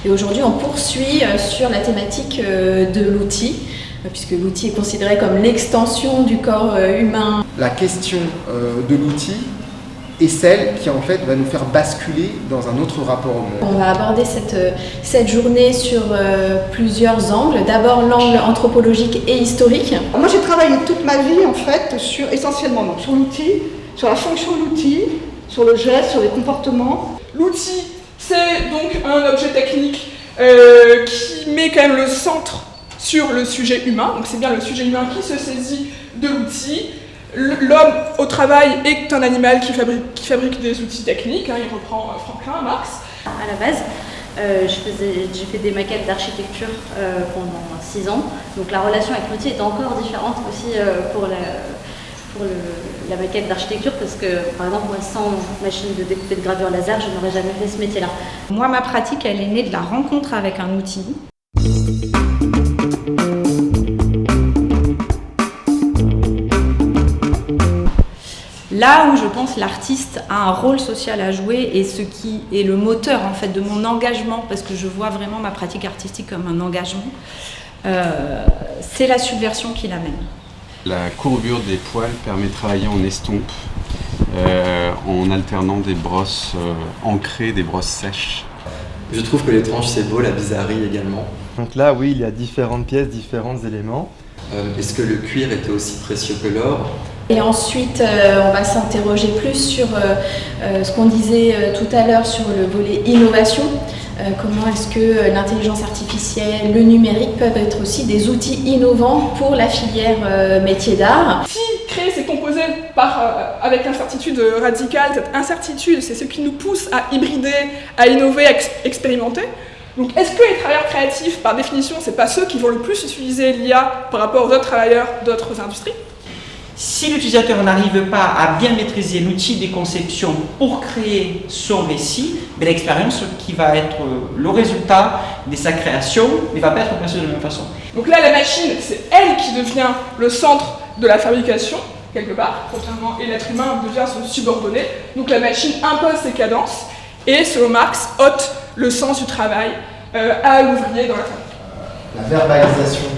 Et aujourd'hui, on poursuit sur la thématique de l'outil, puisque l'outil est considéré comme l'extension du corps humain. La question de l'outil est celle qui en fait va nous faire basculer dans un autre rapport au monde. On va aborder cette journée sur plusieurs angles. D'abord l'angle anthropologique et historique. Moi j'ai travaillé toute ma vie en fait essentiellement donc, sur l'outil, sur la fonction de l'outil, sur le geste, sur les comportements. L'outil, c'est donc un objet technique qui met quand même le centre sur le sujet humain. Donc c'est bien le sujet humain qui se saisit de l'outil. L'homme au travail est un animal qui fabrique des outils techniques, il reprend Franklin, Marx. À la base, j'ai fait des maquettes d'architecture pendant 6 ans, donc la relation avec l'outil est encore différente aussi pour la maquette d'architecture, parce que par exemple moi sans machine de découper de gravure laser, je n'aurais jamais fait ce métier-là. Moi ma pratique elle est née de la rencontre avec un outil. Là où je pense l'artiste a un rôle social à jouer et ce qui est le moteur en fait de mon engagement, parce que je vois vraiment ma pratique artistique comme un engagement, c'est la subversion qui l'amène. La courbure des poils permet de travailler en estompe en alternant des brosses ancrées, des brosses sèches. Je trouve que l'étrange c'est beau, la bizarrerie également. Donc là oui, il y a différentes pièces, différents éléments. Est-ce que le cuir était aussi précieux que l'or ? Et ensuite, on va s'interroger plus sur ce qu'on disait tout à l'heure sur le volet innovation. Comment est-ce que l'intelligence artificielle, le numérique peuvent être aussi des outils innovants pour la filière métier d'art. Si créer c'est composé avec l'incertitude radicale, cette incertitude, c'est ce qui nous pousse à hybrider, à innover, à expérimenter. Donc est-ce que les travailleurs créatifs, par définition, c'est pas ceux qui vont le plus utiliser l'IA par rapport aux autres travailleurs d'autres industries ? Si l'utilisateur n'arrive pas à bien maîtriser l'outil des conceptions pour créer son récit, l'expérience qui va être le résultat de sa création ne va pas être perçue de la même façon. Donc là, la machine, c'est elle qui devient le centre de la fabrication, quelque part, contrairement, et l'être humain devient son subordonné. Donc la machine impose ses cadences et, selon Marx, ôte le sens du travail à l'ouvrier dans la fabrique. La verbalisation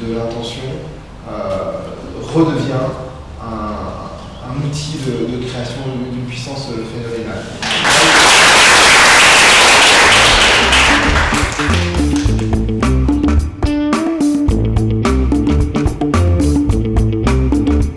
de l'intention redevient un outil de création d'une puissance phénoménale.